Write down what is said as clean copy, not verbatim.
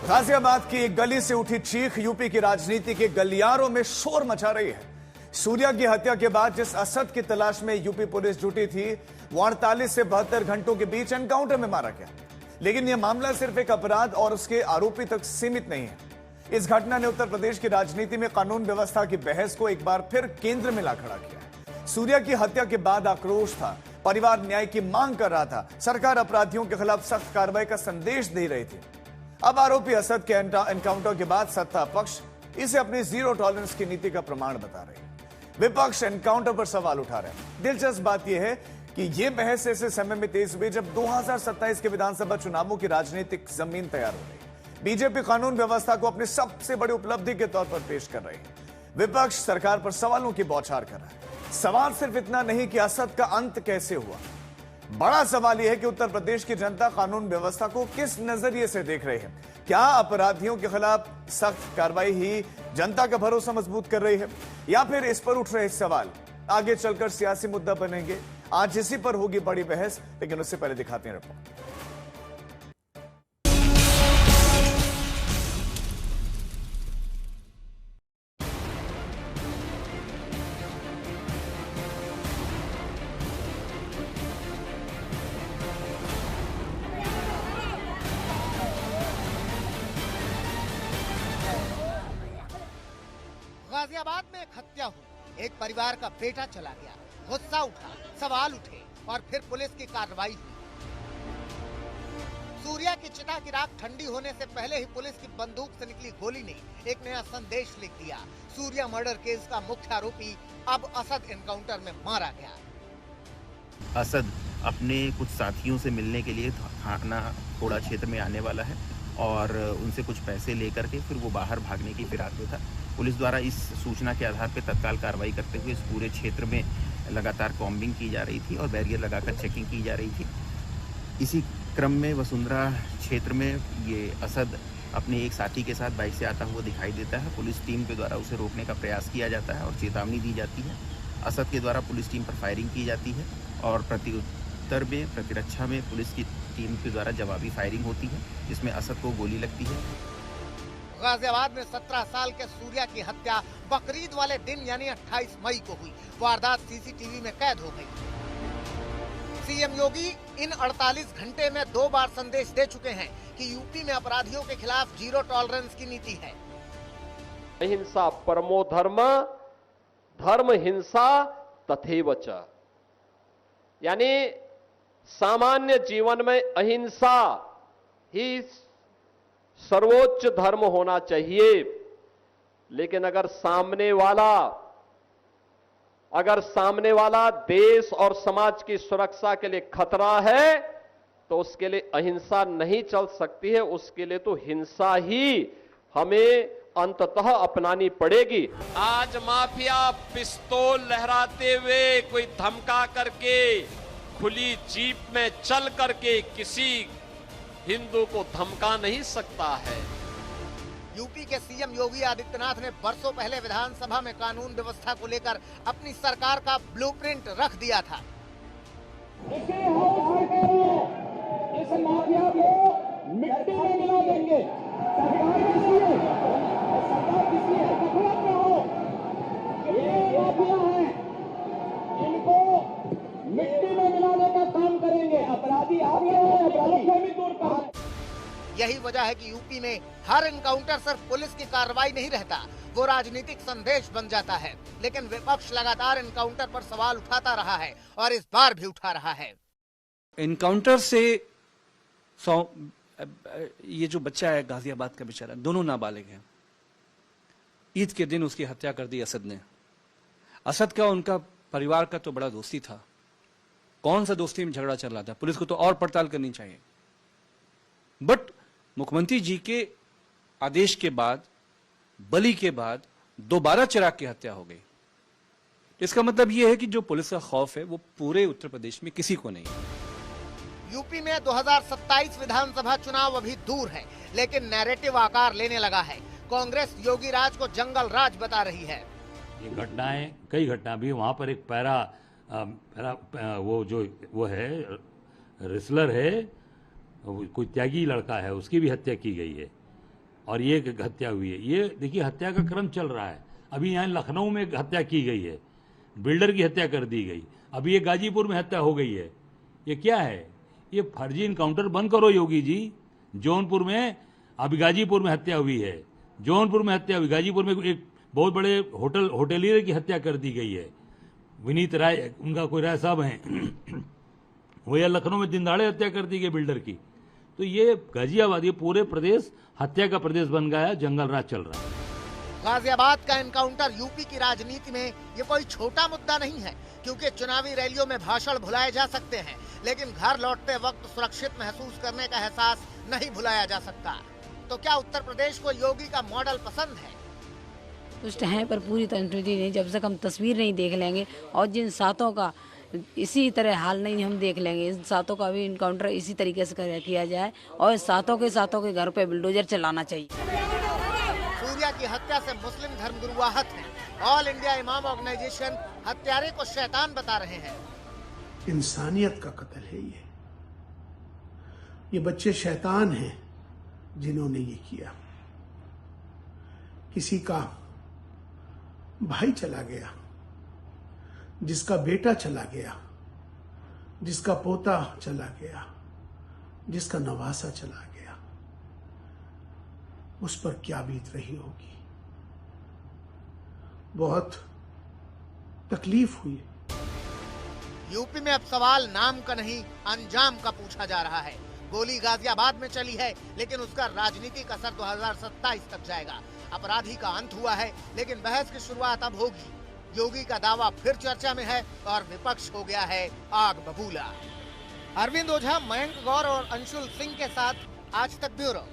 गाजियाबाद की एक गली से उठी चीख यूपी की राजनीति के गलियारों में शोर मचा रही है। सूर्या की हत्या के बाद जिस असद की तलाश में यूपी पुलिस जुटी थी, वो 48 से 72 घंटों के बीच एनकाउंटर में मारा गया। लेकिन यह मामला सिर्फ एक अपराध और उसके आरोपी तक सीमित नहीं है। इस घटना ने उत्तर प्रदेश की राजनीति में कानून व्यवस्था की बहस को एक बार फिर केंद्र में ला खड़ा किया। सूर्या की हत्या के बाद आक्रोश था, परिवार न्याय की मांग कर रहा था, सरकार अपराधियों के खिलाफ सख्त कार्रवाई का संदेश दे रही थी। अब आरोपी असद के एनकाउंटर के बाद सत्ता पक्ष इसे अपनी जीरो टॉलरेंस की नीति का प्रमाण बता रहे हैं। विपक्ष एनकाउंटर पर सवाल उठा रहे हैं। दिलचस्प बात यह है कि यह बहस ऐसे समय में तेज हुई जब 2027 के विधानसभा चुनावों की राजनीतिक जमीन तैयार हो रही। बीजेपी कानून व्यवस्था को अपनी सबसे बड़ी उपलब्धि के तौर पर पेश कर रही है। विपक्ष सरकार पर सवालों की बौछार कर रहा है। सवाल सिर्फ इतना नहीं कि असद का अंत कैसे हुआ, बड़ा सवाल यह है कि उत्तर प्रदेश की जनता कानून व्यवस्था को किस नजरिए से देख रही है। क्या अपराधियों के खिलाफ सख्त कार्रवाई ही जनता का भरोसा मजबूत कर रही है, या फिर इस पर उठ रहे सवाल आगे चलकर सियासी मुद्दा बनेंगे? आज इसी पर होगी बड़ी बहस, लेकिन उससे पहले दिखाते हैं रिपोर्ट। गाजियाबाद में एक हत्या हुई, एक परिवार का बेटा चला गया, गुस्सा उठा, सवाल उठे और फिर पुलिस की कार्रवाई हुई। सूर्या की चिता की राख ठंडी होने से पहले ही पुलिस की बंदूक से निकली गोली ने एक नया संदेश लिख दिया। सूर्या मर्डर केस का मुख्य आरोपी अब असद एनकाउंटर में मारा गया। असद अपने कुछ साथियों से मिलने के लिए थाना खोड़ा क्षेत्र में आने वाला है और उनसे कुछ पैसे लेकर के फिर वो बाहर भागने की फिराक में था। पुलिस द्वारा इस सूचना के आधार पर तत्काल कार्रवाई करते हुए इस पूरे क्षेत्र में लगातार कॉम्बिंग की जा रही थी और बैरियर लगाकर चेकिंग की जा रही थी। इसी क्रम में वसुंधरा क्षेत्र में ये असद अपने एक साथी के साथ बाइक से आता हुआ दिखाई देता है। पुलिस टीम के द्वारा उसे रोकने का प्रयास किया जाता है और चेतावनी दी जाती है। असद के द्वारा पुलिस टीम पर फायरिंग की जाती है और प्रत्युत्तर में, प्रतिरक्षा में पुलिस की टीम के द्वारा जवाबी फायरिंग होती है, जिसमें असद को गोली लगती है। गाजियाबाद में 17 साल के सूर्या की हत्या बकरीद वाले दिन यानी 28 मई को हुई। वारदात सीसीटीवी में कैद हो गई। सीएम योगी इन 48 घंटे में 2 बार संदेश दे चुके हैं कि यूपी में अपराधियों के खिलाफ जीरो टॉलरेंस की नीति है। अहिंसा परमो धर्म, धर्म हिंसा तथैव च, यानी सामान्य जीवन में अहिंसा ही सर्वोच्च धर्म होना चाहिए। लेकिन अगर सामने वाला देश और समाज की सुरक्षा के लिए खतरा है तो उसके लिए अहिंसा नहीं चल सकती है, उसके लिए तो हिंसा ही हमें अंततः अपनानी पड़ेगी। आज माफिया पिस्तौल लहराते हुए, कोई धमका करके, खुली जीप में चल करके किसी हिंदू को धमका नहीं सकता है। यूपी के सीएम योगी आदित्यनाथ ने बरसों पहले विधानसभा में कानून व्यवस्था को लेकर अपनी सरकार का ब्लूप्रिंट रख दिया था। इस माफिया को मिट्टी में मिला देंगे। सरकार किसी है, गफलत में हो, ये माफिया है, इनको मिट्टी में मिलाने का काम करेंगे। अपराधी आप हैं, अपराधी दूर कर। यही वजह है कि यूपी में हर एनकाउंटर सिर्फ पुलिस की कार्रवाई नहीं रहता, वो राजनीतिक संदेश बन जाता है। लेकिन विपक्ष लगातार एनकाउंटर पर सवाल उठाता रहा है और इस बार भी उठा रहा है। एनकाउंटर से ये जो बच्चा है गाजियाबाद का बेचारा, दोनों नाबालिग हैं। ईद के दिन उसकी हत्या कर दी असद ने। असद का उनका परिवार का तो बड़ा दोस्ती था। कौन सा दोस्ती में झगड़ा चल रहा था? पुलिस को तो और पड़ताल करनी चाहिए। बट मुख्यमंत्री जी के आदेश के बाद, बलि के बाद दोबारा चिराग की हत्या हो गई। इसका मतलब यह है कि जो पुलिस का खौफ है वो पूरे उत्तर प्रदेश में किसी को नहीं है। यूपी में 2027 विधानसभा चुनाव अभी दूर है, लेकिन नैरेटिव आकार लेने लगा है। कांग्रेस योगी राज को जंगल राज बता रही है। ये घटनाएं, कई घटना भी, वहां पर एक पैरा वो है, रेसलर है, कोई त्यागी लड़का है, उसकी भी हत्या की गई है। और ये एक हत्या हुई है। ये देखिए हत्या का क्रम चल रहा है। अभी यहाँ लखनऊ में एक हत्या की गई है, बिल्डर की हत्या कर दी गई। अभी ये गाजीपुर में हत्या हो गई है। ये क्या है? ये फर्जी इनकाउंटर बंद करो योगी जी। जौनपुर में अभी गाजीपुर में हत्या हुई है, जौनपुर में हत्या हुई, गाजीपुर में एक बहुत बड़े होटलियर की हत्या कर दी गई है। विनीत राय, उनका कोई राय साहब हैं वो या लखनऊ में दिनदाड़े हत्या कर दी गई बिल्डर की। तो ये गाजियाबाद, ये पूरे प्रदेश हत्या का प्रदेश बन गया है, जंगल राज चल रहा है। गाजियाबाद का एनकाउंटर यूपी की राजनीति में ये कोई छोटा मुद्दा नहीं है, क्योंकि चुनावी रैलियों में भाषण भुलाए जा सकते हैं, लेकिन घर लौटते वक्त सुरक्षित महसूस करने का एहसास नहीं भुलाया जा सकता। तो क्या उत्तर प्रदेश को योगी का मॉडल पसंद है? कुछ है पर पूरी तरह नहीं। जब तक हम तस्वीर नहीं देख लेंगे और जिन सातों का इसी तरह हाल नहीं हम देख लेंगे, इन सातों का भी इनकाउंटर इसी तरीके से किया जाए और सातों के घर पे बुलडोजर चलाना चाहिए। सूर्या की हत्या से मुस्लिम धर्मगुरु आहत हैं। ऑल इंडिया इमाम ऑर्गेनाइजेशन हत्यारे को शैतान बता रहे हैं। इंसानियत का कत्ल है ये बच्चे शैतान हैं जिन्होंने ये किया। किसी का भाई चला गया, जिसका बेटा चला गया, जिसका पोता चला गया, जिसका नवासा चला गया, उस पर क्या बीत रही होगी। बहुत तकलीफ हुई। यूपी में अब सवाल नाम का नहीं, अंजाम का पूछा जा रहा है। गोली गाजियाबाद में चली है, लेकिन उसका राजनीतिक असर 2027 तक जाएगा। अपराधी का अंत हुआ है, लेकिन बहस की शुरुआत अब होगी। योगी का दावा फिर चर्चा में है और विपक्ष हो गया है आग बबूला। अरविंद ओझा, मयंक गौर और अंशुल सिंह के साथ आज तक ब्यूरो।